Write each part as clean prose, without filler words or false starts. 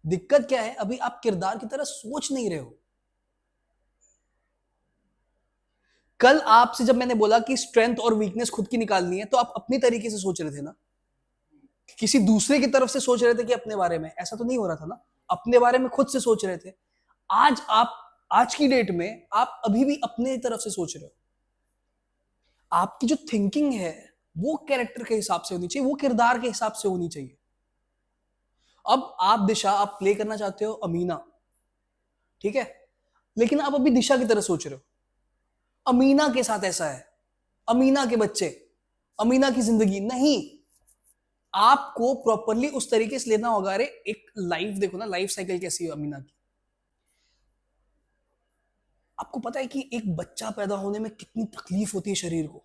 दिक्कत क्या है, अभी आप किरदार की तरह सोच नहीं रहे हो। कल आपसे जब मैंने बोला कि स्ट्रेंथ और वीकनेस खुद की निकालनी है, तो आप अपनी तरीके से सोच रहे थे ना, किसी दूसरे की तरफ से सोच रहे थे कि अपने बारे में, ऐसा तो नहीं हो रहा था ना। अपने बारे में खुद से सोच रहे थे। आज आप, आज की डेट में आप अभी भी अपने तरफ से सोच रहे हो। आपकी जो थिंकिंग है वो कैरेक्टर के हिसाब से होनी चाहिए, वो किरदार के हिसाब से होनी चाहिए। अब आप दिशा, आप प्ले करना चाहते हो अमीना, ठीक है, लेकिन आप अभी दिशा की तरह सोच रहे हो। अमीना के साथ ऐसा है, अमीना के बच्चे, अमीना की जिंदगी नहीं। आपको प्रॉपरली उस तरीके से लेना होगा। अरे एक लाइफ देखो ना, लाइफ साइकिल कैसी है अमीना की। आपको पता है कि एक बच्चा पैदा होने में कितनी तकलीफ होती है शरीर को।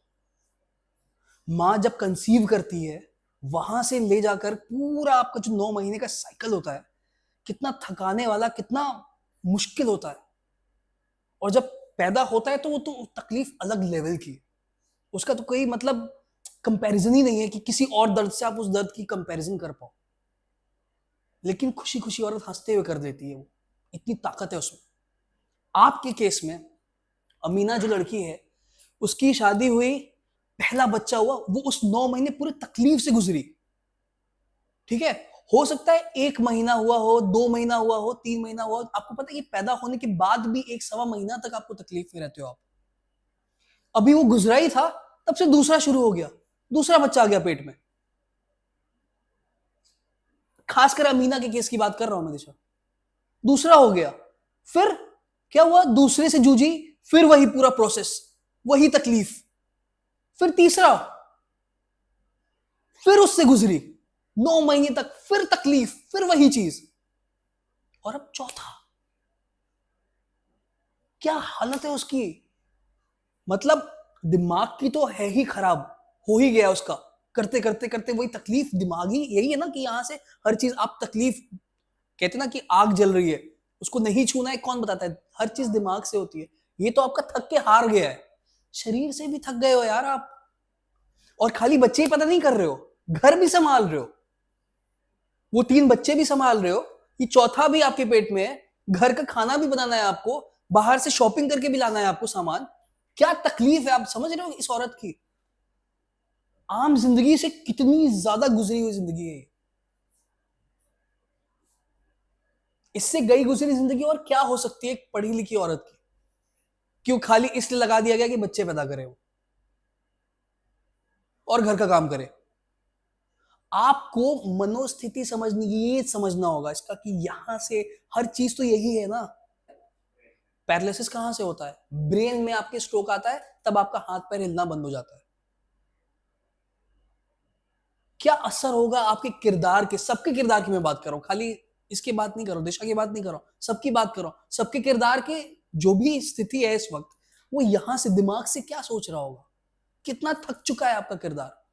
माँ जब कंसीव करती है, वहां से ले जाकर पूरा आपका जो 9 महीने का साइकिल होता है, कितना थकाने वाला, कितना मुश्किल होता है। और जब पैदा होता है तो वो तो तकलीफ अलग लेवल की है। उसका तो कोई मतलब कंपैरिजन ही नहीं है कि किसी और दर्द से आप उस दर्द की कंपैरिजन कर पाओ। लेकिन खुशी खुशी औरत हंसते हुए कर देती है वो, इतनी ताकत है उसमें। आपके केस में अमीना जो लड़की है, उसकी शादी हुई, पहला बच्चा हुआ, वो उस 9 महीने पूरी तकलीफ से गुजरी। ठीक है, हो सकता है 1 महीना हुआ हो, 2 महीना हुआ हो, 3 महीना हुआ हो। आपको पता है कि पैदा होने के बाद भी 1 सवा महीना तक आपको तकलीफ में रहते हो आप। अभी वो गुजरा ही था, तब से दूसरा शुरू हो गया, दूसरा बच्चा आ गया पेट में। खासकर अमीना के केस की बात कर रहा हूं मैं दिशा। दूसरा हो गया, फिर क्या हुआ, दूसरे से जूझी, फिर वही पूरा प्रोसेस, वही तकलीफ, फिर तीसरा, फिर उससे गुजरी 9 महीने तक, फिर तकलीफ, फिर वही चीज, और अब चौथा। क्या हालत है उसकी। मतलब दिमाग की तो है ही खराब, हो ही गया उसका। करते करते करते वही तकलीफ, दिमागी यही है ना कि यहां से हर चीज आप तकलीफ, कहते ना कि आग जल रही है, उसको नहीं छूना है, कौन बताता है, हर चीज दिमाग से होती है। ये तो आपका थक के हार गया है, शरीर से भी थक गए हो यार आप। और खाली बच्चे ही पता नहीं कर रहे हो, घर भी संभाल रहे हो, वो 3 बच्चे भी संभाल रहे हो, ये चौथा भी आपके पेट में है, घर का खाना भी बनाना है आपको, बाहर से शॉपिंग करके भी लाना है आपको सामान। क्या तकलीफ है, आप समझ रहे हो इस औरत की। आम जिंदगी से कितनी ज्यादा गुजरी हुई जिंदगी है। इससे गई गुजरी जिंदगी और क्या हो सकती है एक पढ़ी लिखी औरत की। क्यों खाली इसलिए लगा दिया गया कि बच्चे पैदा करे वो और घर का काम करे। आपको मनोस्थिति समझनी, ये समझना होगा इसका कि यहां से हर चीज तो यही है ना। पैरालिसिस कहां से होता है, ब्रेन में आपके स्ट्रोक आता है, तब आपका हाथ पैर हिलना बंद हो जाता है। क्या असर होगा आपके किरदार के, सबके किरदार की मैं बात कर रहा हूं, खाली इसकी बात नहीं कर रहा हूं, दिशा की बात नहीं कर रहा हूं, सबकी बात कर रहा हूं। सबके किरदार के जो भी स्थिति है इस वक्त, वो यहां से दिमाग से क्या सोच रहा होगा, कितना थक चुका है आपका किरदार।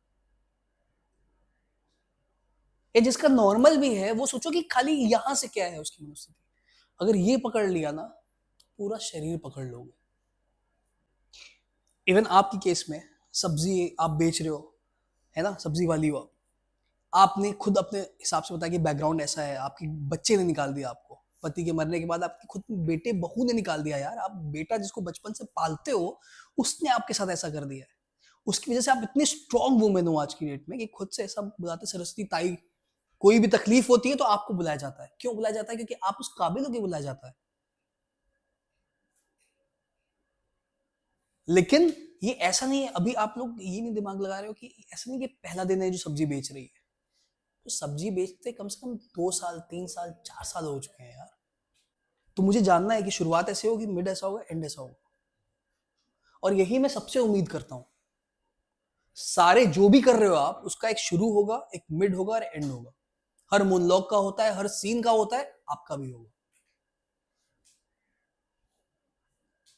या जिसका नॉर्मल भी है, वो सोचो कि खाली यहां से क्या है उसकी मनोस्थिति। अगर ये पकड़ लिया ना, तो पूरा शरीर पकड़ लोगे। इवन आपकी केस में, सब्जी आप बेच रहे हो, है ना, सब्जी वाली हो आप। आपने खुद अपने हिसाब से बताया कि बैकग्राउंड ऐसा है, आपकी बच्चे ने निकाल दिया आपको, पति के मरने के बाद आपके खुद बेटे बहू ने निकाल दिया यार। आप बेटा जिसको बचपन से पालते हो, उसने आपके साथ ऐसा कर दिया है। उसकी वजह से आप इतने स्ट्रांग वुमेन हो आज की डेट में कि खुद से ऐसा बुलाते, सरस्वती ताई, कोई भी तकलीफ होती है तो आपको बुलाया जाता है। क्यों बुलाया जाता है, क्योंकि आप उस काबिल हो के बुलाया जाता है। लेकिन ये ऐसा नहीं है, अभी आप लोग ये नहीं दिमाग लगा रहे हो कि ऐसा नहीं कि पहला दिन है जो सब्जी बेच रही है। तो सब्जी बेचते कम से कम 2 साल, 3 साल, 4 साल हो चुके हैं यार। तो मुझे जानना है कि शुरुआत ऐसे होगी, मिड ऐसा होगा, एंड ऐसा होगा। और यही मैं सबसे उम्मीद करता हूं। सारे जो भी कर रहे हो आप, उसका एक शुरू होगा, एक मिड होगा और एंड होगा। हर मोनोलॉग का होता है, हर सीन का होता है, आपका भी होगा।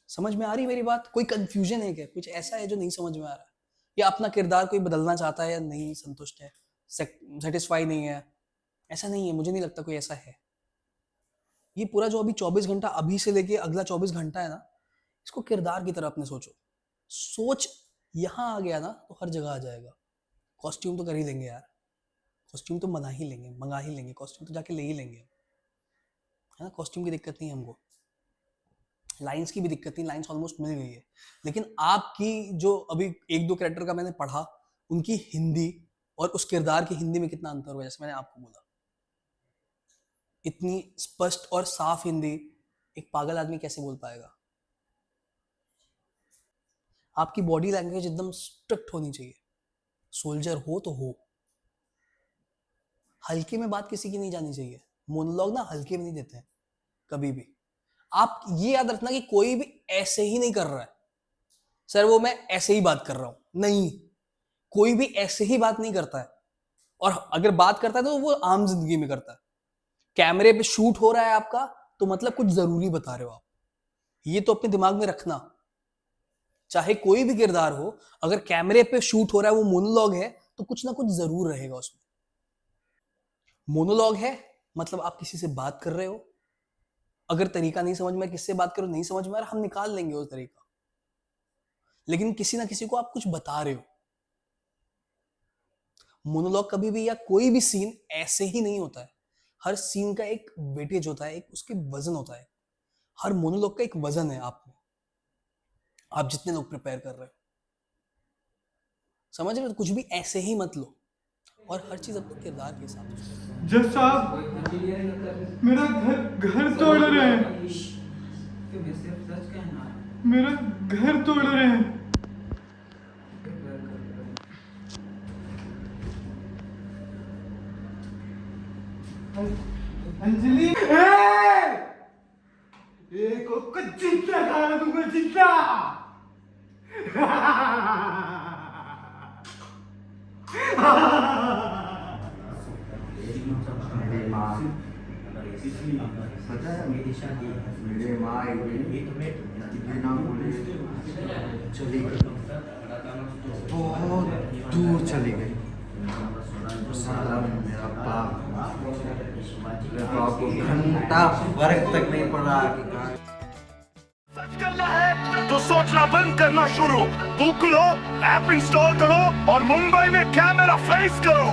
समझ में आ रही मेरी बात, कोई कंफ्यूजन है क्या, कुछ ऐसा है जो नहीं समझ में आ रहा है, या अपना किरदार कोई बदलना चाहता है या नहीं संतुष्ट है, सेटिस्फाई नहीं है। ऐसा नहीं है, मुझे नहीं लगता कोई ऐसा है। ये पूरा जो अभी 24 घंटा, अभी से लेके अगला 24 घंटा है ना, इसको किरदार की तरह अपने सोचो। सोच यहां आ गया ना, तो हर जगह आ जाएगा। कॉस्ट्यूम तो कर ही लेंगे यार, कॉस्ट्यूम तो मना ही लेंगे, मंगा ही लेंगे, कॉस्ट्यूम तो जाके ले ही लेंगे। है ना, कॉस्ट्यूम की दिक्कत नहीं है हमको, लाइंस की भी दिक्कत नहीं, लाइंस ऑलमोस्ट मिल गई है, लेकिन आपकी जो अभी एक दो कैरेक्टर का मैंने पढ़ा, उनकी हिंदी और उस किरदार की हिंदी में कितना अंतर हुआ, जैसे मैंने आपको बोला, इतनी स्पष्ट और साफ हिंदी एक पागल आदमी कैसे बोल पाएगा। आपकी बॉडी लैंग्वेज एकदम स्ट्रिक्ट होनी चाहिए, सोल्जर हो तो हो, हल्के में बात किसी की नहीं जानी चाहिए, मोनोलॉग ना हल्के में नहीं देते हैं कभी भी। आप ये याद रखना कि कोई भी ऐसे ही नहीं कर रहा है, सर वो मैं ऐसे ही बात कर रहा हूं, नहीं, कोई भी ऐसे ही बात नहीं करता है, और अगर बात करता है तो वो आम जिंदगी में करता है। कैमरे पे शूट हो रहा है आपका तो मतलब कुछ जरूरी बता रहे हो आप, ये तो अपने दिमाग में रखना। चाहे कोई भी किरदार हो, अगर कैमरे पे शूट हो रहा है, वो मोनोलॉग है, तो कुछ ना कुछ जरूर रहेगा उसमें। मोनोलॉग है मतलब आप किसी से बात कर रहे हो, अगर तरीका नहीं समझ में, किससे बात करो नहीं समझ में आ रहा, हम निकाल लेंगे वो तरीका, लेकिन किसी ना किसी को आप कुछ बता रहे हो। मोनोलॉग कभी भी या कोई भी सीन ऐसे ही नहीं होता है, हर सीन का एक वेटेज होता है, एक उसके वजन होता है, हर मोनोलॉग का एक वजन है आप में, आप जितने लोग प्रिपेयर कर रहे हो, समझ रहे हो, तो कुछ भी ऐसे ही मत लो, और हर चीज अपने किरदार के हिसाब से। जज साहब मेरा घर तोड़ रहे हैं, मेरा घर तोड़ रहे हैं। अंजलि एक को जिंदा खा दूंगा, जिंदा। मेरी माँ पता है, मेरी माँ बिना बोले चली गई, बहुत दूर चली गई। साला मेरा बाप को घंटा फर्क तक नहीं पड़ा कि सच करना है तो सोचना बंद करना शुरू। गूगल लो, ऐप इंस्टॉल करो और मुंबई में कैमरा फेस करो।